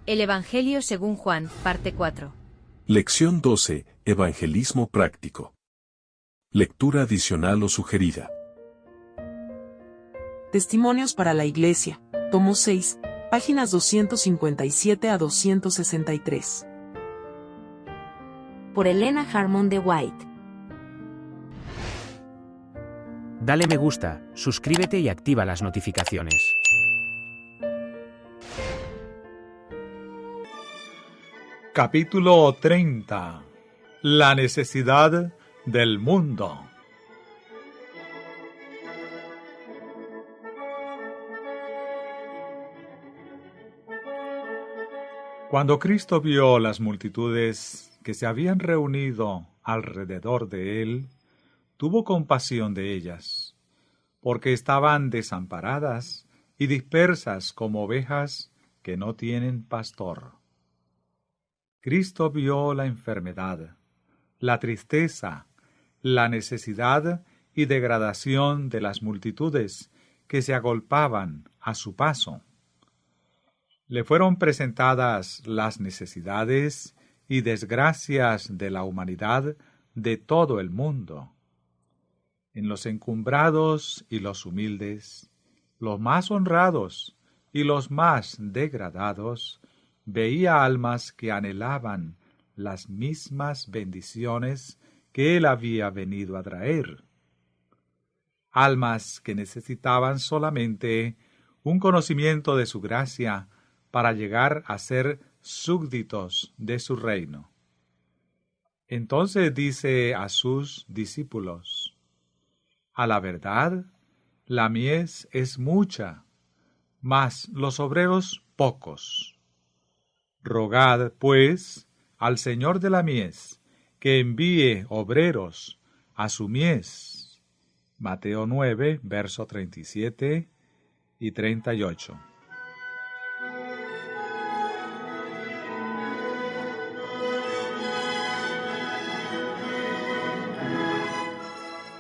El Evangelio según Juan, parte 4. Lección 12. Evangelismo práctico. Lectura adicional o sugerida. Testimonios para la Iglesia, tomo 6, páginas 257 a 263. Por Elena Harmon de White. Dale me gusta, suscríbete y activa las notificaciones. Capítulo 30. La necesidad del mundo. Cuando Cristo vio las multitudes que se habían reunido alrededor de él, tuvo compasión de ellas, porque estaban desamparadas y dispersas como ovejas que no tienen pastor. Cristo vio la enfermedad, la tristeza, la necesidad y degradación de las multitudes que se agolpaban a su paso. Le fueron presentadas las necesidades y desgracias de la humanidad de todo el mundo. En los encumbrados y los humildes, los más honrados y los más degradados, veía almas que anhelaban las mismas bendiciones que él había venido a traer. Almas que necesitaban solamente un conocimiento de su gracia para llegar a ser súbditos de su reino. Entonces dice a sus discípulos: a la verdad, la mies es mucha, mas los obreros pocos. Rogad, pues, al Señor de la mies, que envíe obreros a su mies. Mateo 9, verso 37 y 38.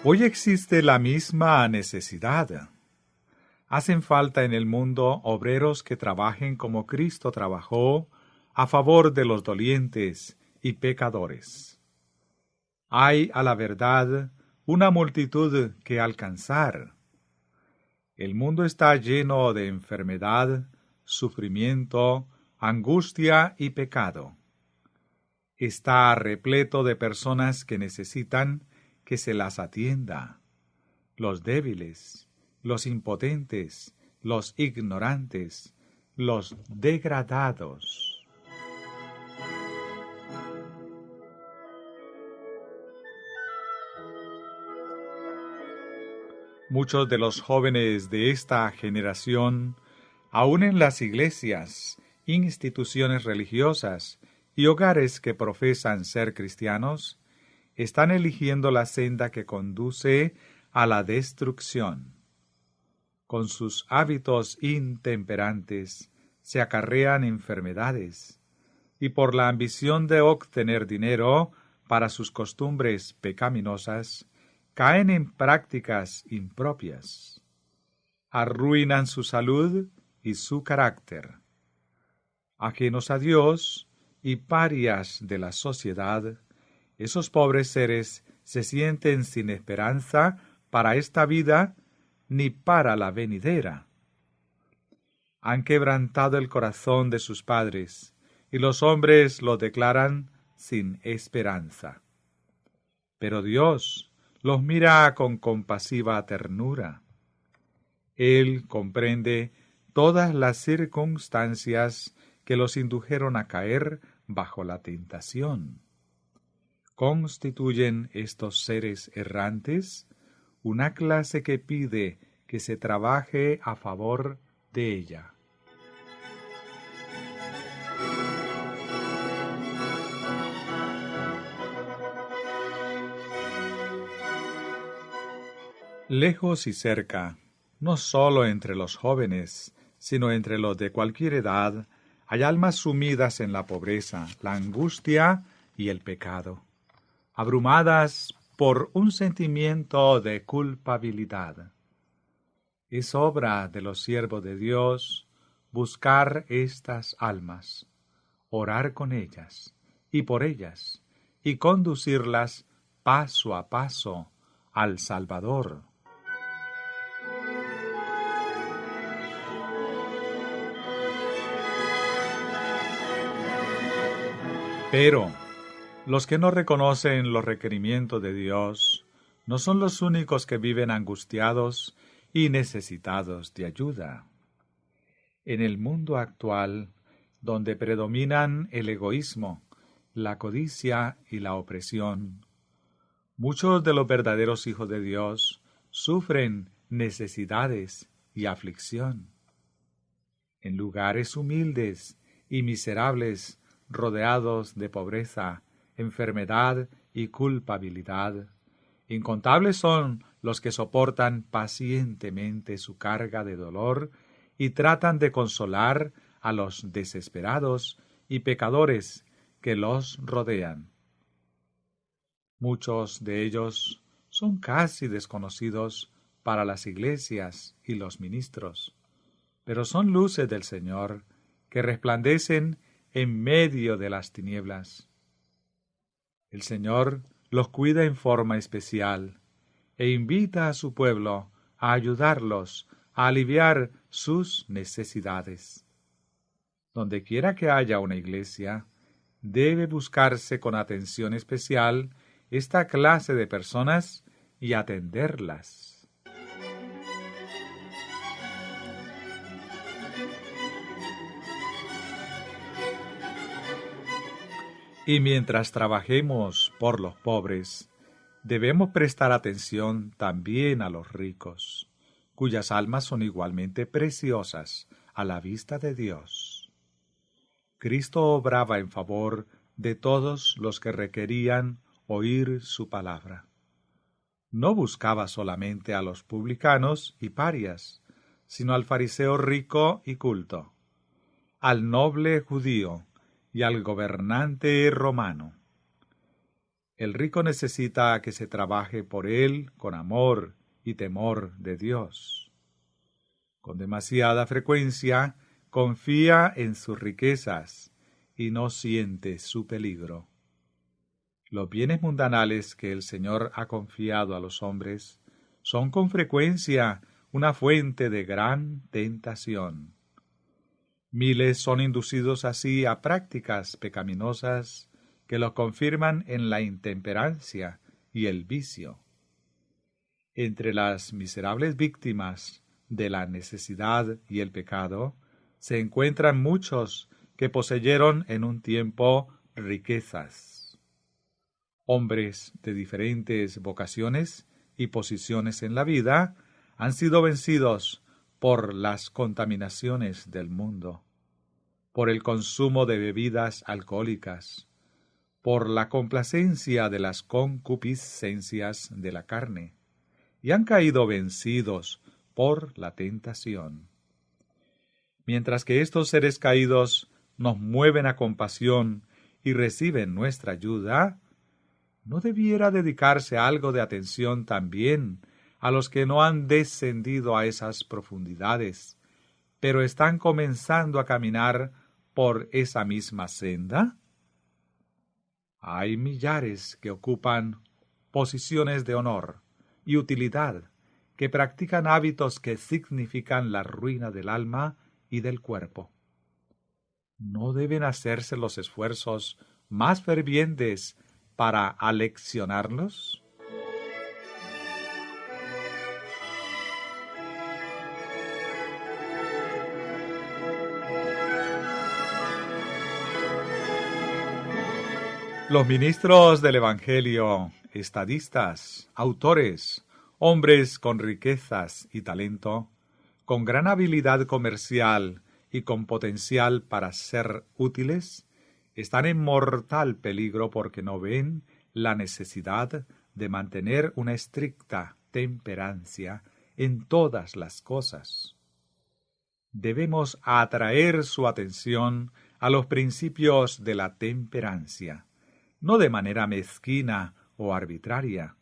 Hoy existe la misma necesidad. Hacen falta en el mundo obreros que trabajen como Cristo trabajó a favor de los dolientes y pecadores. Hay, a la verdad, una multitud que alcanzar. El mundo está lleno de enfermedad, sufrimiento, angustia y pecado. Está repleto de personas que necesitan que se las atienda: los débiles, los impotentes, los ignorantes, los degradados. Muchos de los jóvenes de esta generación, aun en las iglesias, instituciones religiosas y hogares que profesan ser cristianos, están eligiendo la senda que conduce a la destrucción. Con sus hábitos intemperantes se acarrean enfermedades, y por la ambición de obtener dinero para sus costumbres pecaminosas, caen en prácticas impropias. Arruinan su salud y su carácter. Ajenos a Dios y parias de la sociedad, esos pobres seres se sienten sin esperanza para esta vida ni para la venidera. Han quebrantado el corazón de sus padres, y los hombres lo declaran sin esperanza. Pero Dios los mira con compasiva ternura. Él comprende todas las circunstancias que los indujeron a caer bajo la tentación. Constituyen estos seres errantes una clase que pide que se trabaje a favor de ella. Lejos y cerca, no solo entre los jóvenes, sino entre los de cualquier edad, hay almas sumidas en la pobreza, la angustia y el pecado, abrumadas por un sentimiento de culpabilidad. Es obra de los siervos de Dios buscar estas almas, orar con ellas y por ellas, y conducirlas paso a paso al Salvador. Pero los que no reconocen los requerimientos de Dios no son los únicos que viven angustiados y necesitados de ayuda. En el mundo actual, donde predominan el egoísmo, la codicia y la opresión, muchos de los verdaderos hijos de Dios sufren necesidades y aflicción. En lugares humildes y miserables, rodeados de pobreza, enfermedad y culpabilidad, incontables son los que soportan pacientemente su carga de dolor y tratan de consolar a los desesperados y pecadores que los rodean. Muchos de ellos son casi desconocidos para las iglesias y los ministros, pero son luces del Señor que resplandecen en medio de las tinieblas. El Señor los cuida en forma especial e invita a su pueblo a ayudarlos a aliviar sus necesidades. Donde quiera que haya una iglesia, debe buscarse con atención especial esta clase de personas y atenderlas. Y mientras trabajemos por los pobres, debemos prestar atención también a los ricos, cuyas almas son igualmente preciosas a la vista de Dios. Cristo obraba en favor de todos los que requerían oír su palabra. No buscaba solamente a los publicanos y parias, sino al fariseo rico y culto, al noble judío y al gobernante romano. El rico necesita que se trabaje por él con amor y temor de Dios. Con demasiada frecuencia confía en sus riquezas y no siente su peligro. Los bienes mundanales que el Señor ha confiado a los hombres son con frecuencia una fuente de gran tentación. Miles son inducidos así a prácticas pecaminosas que los confirman en la intemperancia y el vicio. Entre las miserables víctimas de la necesidad y el pecado se encuentran muchos que poseyeron en un tiempo riquezas. Hombres de diferentes vocaciones y posiciones en la vida han sido vencidos por las contaminaciones del mundo, por el consumo de bebidas alcohólicas, por la complacencia de las concupiscencias de la carne, y han caído vencidos por la tentación. Mientras que estos seres caídos nos mueven a compasión y reciben nuestra ayuda, ¿no debiera dedicarse algo de atención también a los que no han descendido a esas profundidades, pero están comenzando a caminar por esa misma senda? Hay millares que ocupan posiciones de honor y utilidad, que practican hábitos que significan la ruina del alma y del cuerpo. ¿No deben hacerse los esfuerzos más fervientes para aleccionarlos? Los ministros del Evangelio, estadistas, autores, hombres con riquezas y talento, con gran habilidad comercial y con potencial para ser útiles, están en mortal peligro porque no ven la necesidad de mantener una estricta temperancia en todas las cosas. Debemos atraer su atención a los principios de la temperancia, no de manera mezquina o arbitraria,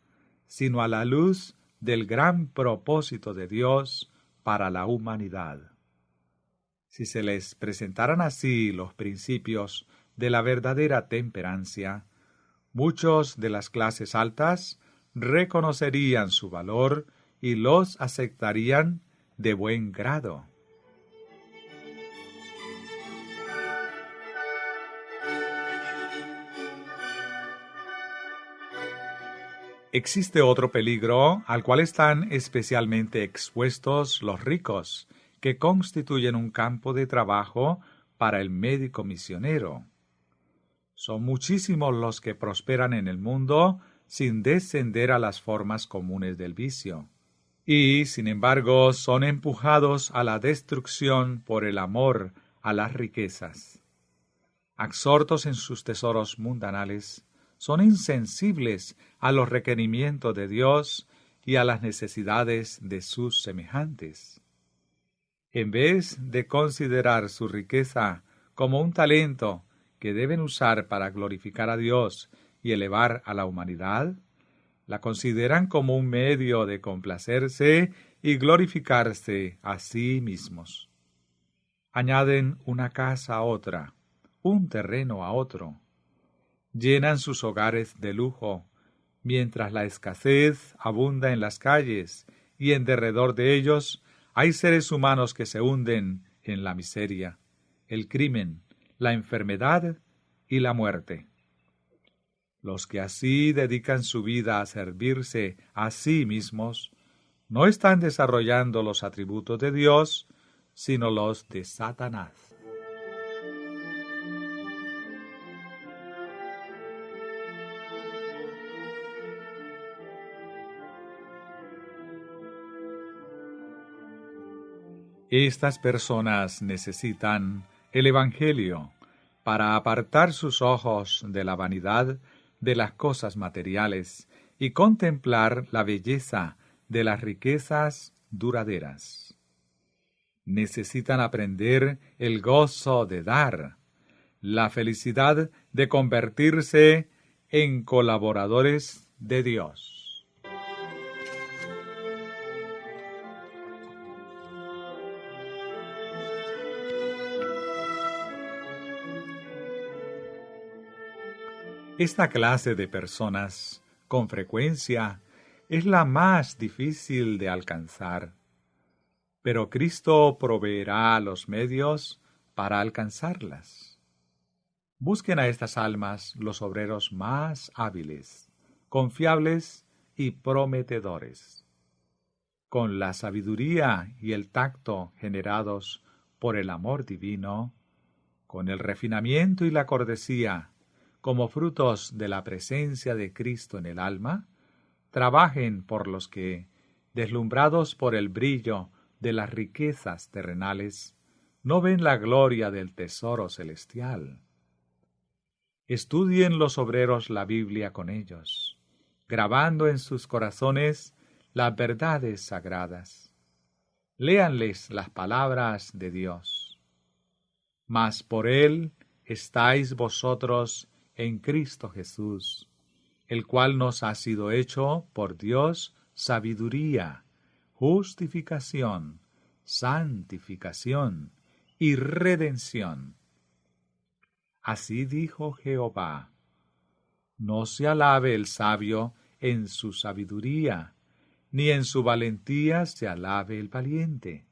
sino a la luz del gran propósito de Dios para la humanidad. Si se les presentaran así los principios de la verdadera temperancia, muchos de las clases altas reconocerían su valor y los aceptarían de buen grado. Existe otro peligro al cual están especialmente expuestos los ricos, que constituyen un campo de trabajo para el médico misionero. Son muchísimos los que prosperan en el mundo sin descender a las formas comunes del vicio, y, sin embargo, son empujados a la destrucción por el amor a las riquezas. Absortos en sus tesoros mundanales, son insensibles a los requerimientos de Dios y a las necesidades de sus semejantes. En vez de considerar su riqueza como un talento que deben usar para glorificar a Dios y elevar a la humanidad, la consideran como un medio de complacerse y glorificarse a sí mismos. Añaden una casa a otra, un terreno a otro. Llenan sus hogares de lujo, mientras la escasez abunda en las calles y en derredor de ellos hay seres humanos que se hunden en la miseria, el crimen, la enfermedad y la muerte. Los que así dedican su vida a servirse a sí mismos no están desarrollando los atributos de Dios, sino los de Satanás. Estas personas necesitan el Evangelio para apartar sus ojos de la vanidad de las cosas materiales y contemplar la belleza de las riquezas duraderas. Necesitan aprender el gozo de dar, la felicidad de convertirse en colaboradores de Dios. Esta clase de personas, con frecuencia, es la más difícil de alcanzar, pero Cristo proveerá los medios para alcanzarlas. Busquen a estas almas los obreros más hábiles, confiables y prometedores. Con la sabiduría y el tacto generados por el amor divino, con el refinamiento y la cortesía como frutos de la presencia de Cristo en el alma, trabajen por los que, deslumbrados por el brillo de las riquezas terrenales, no ven la gloria del tesoro celestial. Estudien los obreros la Biblia con ellos, grabando en sus corazones las verdades sagradas. Léanles las palabras de Dios. Mas por Él estáis vosotros en Cristo Jesús, el cual nos ha sido hecho por Dios sabiduría, justificación, santificación y redención. Así dijo Jehová: no se alabe el sabio en su sabiduría, ni en su valentía se alabe el valiente,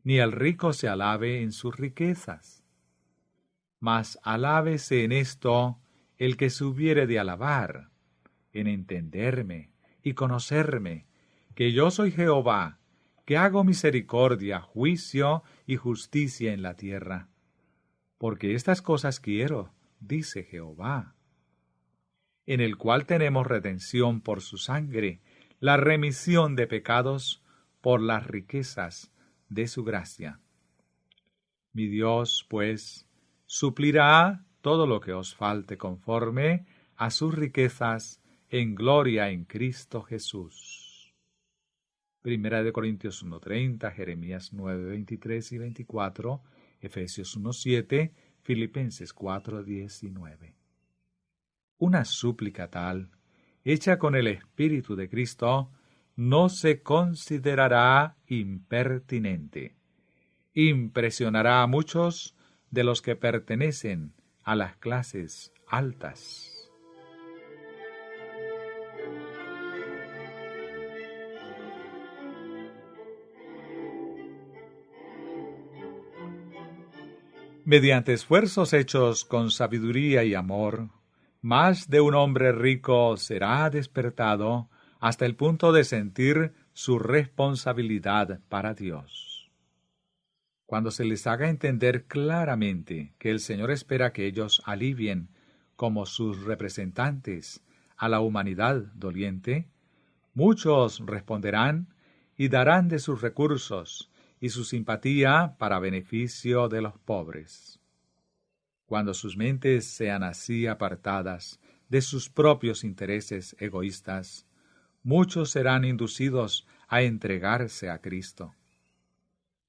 ni el rico se alabe en sus riquezas. Mas alábese en esto el que se hubiere de alabar, en entenderme y conocerme, que yo soy Jehová, que hago misericordia, juicio y justicia en la tierra. Porque estas cosas quiero, dice Jehová, en el cual tenemos redención por su sangre, la remisión de pecados por las riquezas de su gracia. Mi Dios, pues, suplirá todo lo que os falte conforme a sus riquezas en gloria en Cristo Jesús. Primera de Corintios 1:30, Jeremías 9:23 y 24, Efesios 1:7, Filipenses 4:19. Una súplica tal, hecha con el Espíritu de Cristo, no se considerará impertinente. Impresionará a muchos de los que pertenecen a las clases altas. Mediante esfuerzos hechos con sabiduría y amor, más de un hombre rico será despertado hasta el punto de sentir su responsabilidad para Dios. Cuando se les haga entender claramente que el Señor espera que ellos alivien, como sus representantes, a la humanidad doliente, muchos responderán y darán de sus recursos y su simpatía para beneficio de los pobres. Cuando sus mentes sean así apartadas de sus propios intereses egoístas, muchos serán inducidos a entregarse a Cristo.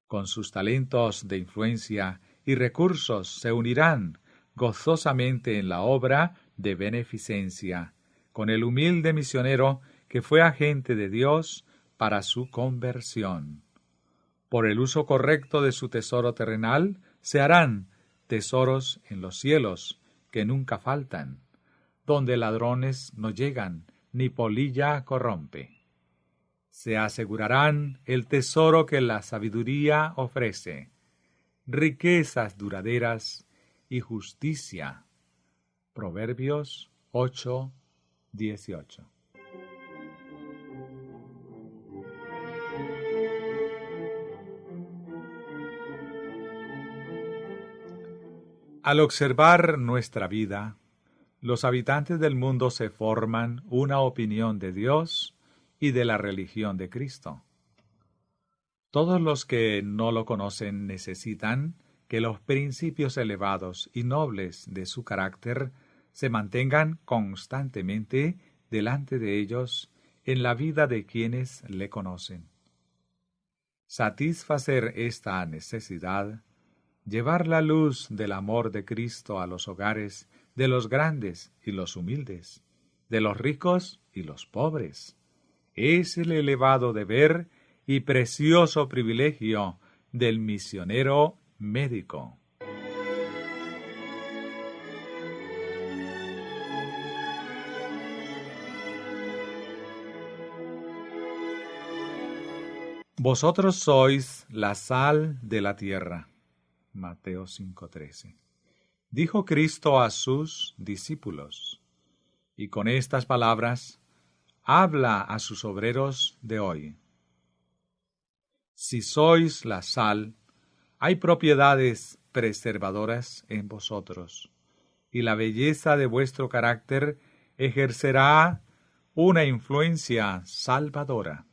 Con sus talentos de influencia y recursos se unirán gozosamente en la obra de beneficencia, con el humilde misionero que fue agente de Dios para su conversión. Por el uso correcto de su tesoro terrenal, se harán tesoros en los cielos, que nunca faltan, donde ladrones no llegan, ni polilla corrompe. Se asegurarán el tesoro que la sabiduría ofrece, riquezas duraderas y justicia. Proverbios 8:18. Al observar nuestra vida, los habitantes del mundo se forman una opinión de Dios y de la religión de Cristo. Todos los que no lo conocen necesitan que los principios elevados y nobles de su carácter se mantengan constantemente delante de ellos en la vida de quienes le conocen. Satisfacer esta necesidad, llevar la luz del amor de Cristo a los hogares de los grandes y los humildes, de los ricos y los pobres, es el elevado deber y precioso privilegio del misionero médico. Vosotros sois la sal de la tierra. Mateo 5:13. Dijo Cristo a sus discípulos, y con estas palabras habla a sus obreros de hoy. Si sois la sal, hay propiedades preservadoras en vosotros, y la belleza de vuestro carácter ejercerá una influencia salvadora.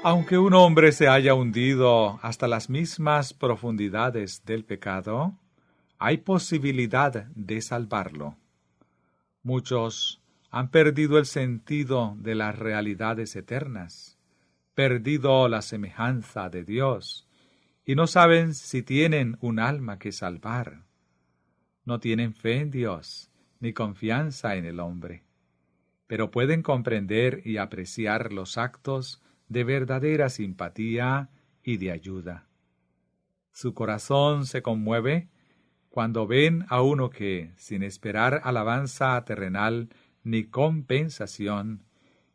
Aunque un hombre se haya hundido hasta las mismas profundidades del pecado, hay posibilidad de salvarlo. Muchos han perdido el sentido de las realidades eternas, perdido la semejanza de Dios, y no saben si tienen un alma que salvar. No tienen fe en Dios, ni confianza en el hombre, pero pueden comprender y apreciar los actos de verdadera simpatía y de ayuda. Su corazón se conmueve cuando ven a uno que, sin esperar alabanza terrenal ni compensación,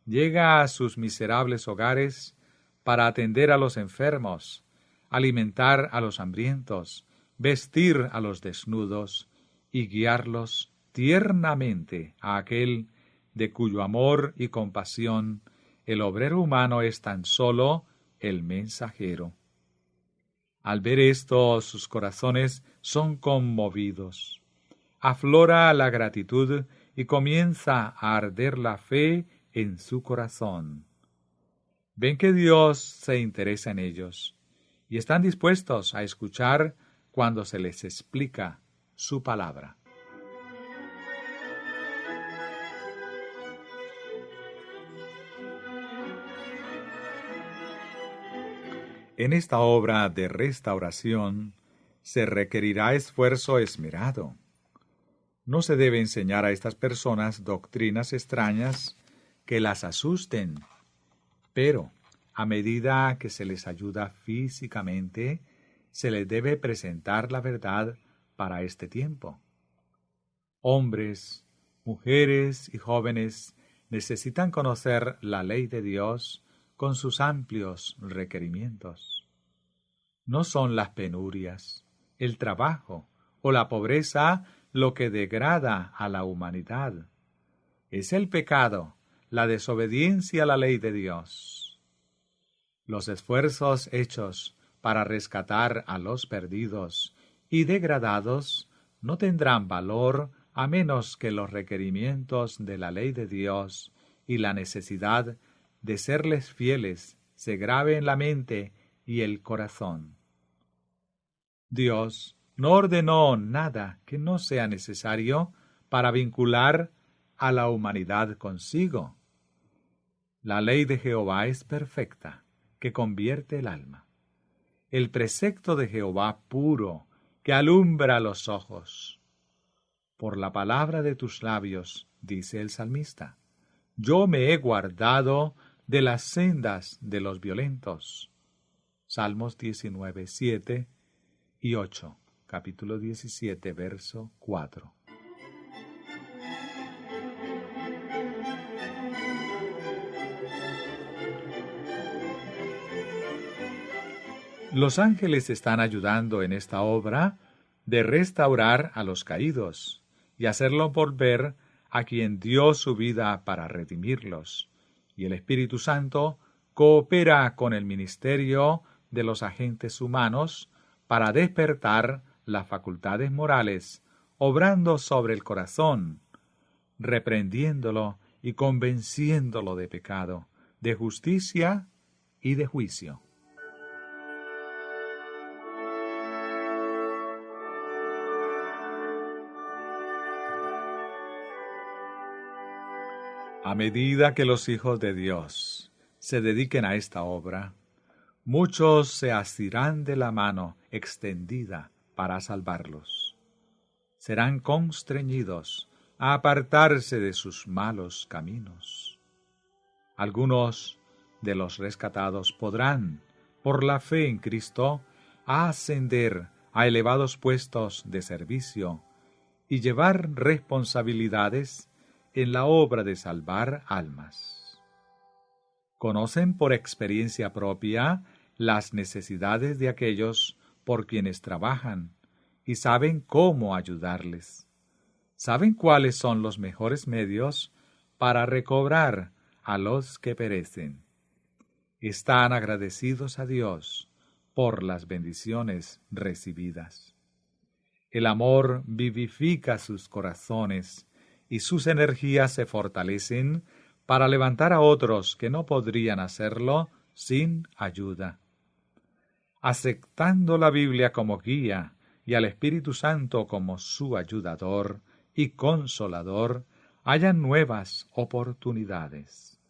llega a sus miserables hogares para atender a los enfermos, alimentar a los hambrientos, vestir a los desnudos y guiarlos tiernamente a aquel de cuyo amor y compasión el obrero humano es tan solo el mensajero. Al ver esto, sus corazones son conmovidos. Aflora la gratitud y comienza a arder la fe en su corazón. Ven que Dios se interesa en ellos y están dispuestos a escuchar cuando se les explica su palabra. En esta obra de restauración se requerirá esfuerzo esmerado. No se debe enseñar a estas personas doctrinas extrañas que las asusten, pero a medida que se les ayuda físicamente, se les debe presentar la verdad para este tiempo. Hombres, mujeres y jóvenes necesitan conocer la ley de Dios con sus amplios requerimientos. No son las penurias, el trabajo o la pobreza lo que degrada a la humanidad. Es el pecado, la desobediencia a la ley de Dios. Los esfuerzos hechos para rescatar a los perdidos y degradados no tendrán valor a menos que los requerimientos de la ley de Dios y la necesidad de serles fieles se grave en la mente y el corazón. Dios no ordenó nada que no sea necesario para vincular a la humanidad consigo. La ley de Jehová es perfecta, que convierte el alma. El precepto de Jehová puro, que alumbra los ojos. Por la palabra de tus labios, dice el salmista, yo me he guardado de las sendas de los violentos. Salmos 19, 7 y 8, capítulo 17, verso 4. Los ángeles están ayudando en esta obra de restaurar a los caídos y hacerlo volver a quien dio su vida para redimirlos, y el Espíritu Santo coopera con el ministerio de los agentes humanos para despertar las facultades morales, obrando sobre el corazón, reprendiéndolo y convenciéndolo de pecado, de justicia y de juicio. A medida que los hijos de Dios se dediquen a esta obra, muchos se asirán de la mano extendida para salvarlos. Serán constreñidos a apartarse de sus malos caminos. Algunos de los rescatados podrán, por la fe en Cristo, ascender a elevados puestos de servicio y llevar responsabilidades en la obra de salvar almas. Conocen por experiencia propia las necesidades de aquellos por quienes trabajan y saben cómo ayudarles. Saben cuáles son los mejores medios para recobrar a los que perecen. Están agradecidos a Dios por las bendiciones recibidas. El amor vivifica sus corazones y sus energías se fortalecen para levantar a otros que no podrían hacerlo sin ayuda. Aceptando la Biblia como guía y al Espíritu Santo como su ayudador y consolador, hallan nuevas oportunidades.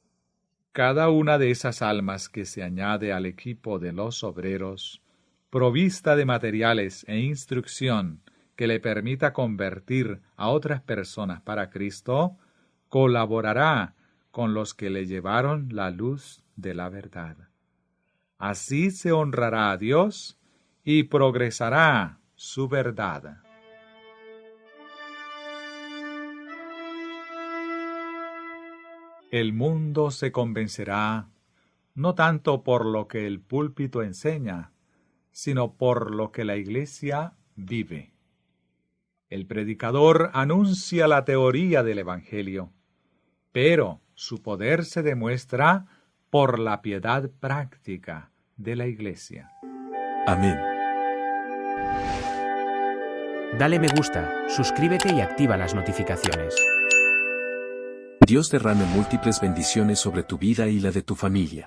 Cada una de esas almas que se añade al equipo de los obreros, provista de materiales e instrucción que le permita convertir a otras personas para Cristo, colaborará con los que le llevaron la luz de la verdad. Así se honrará a Dios y progresará su verdad. El mundo se convencerá no tanto por lo que el púlpito enseña, sino por lo que la Iglesia vive. El predicador anuncia la teoría del Evangelio, pero su poder se demuestra por la piedad práctica de la Iglesia. Amén. Dale me gusta, suscríbete y activa las notificaciones. Dios derrame múltiples bendiciones sobre tu vida y la de tu familia.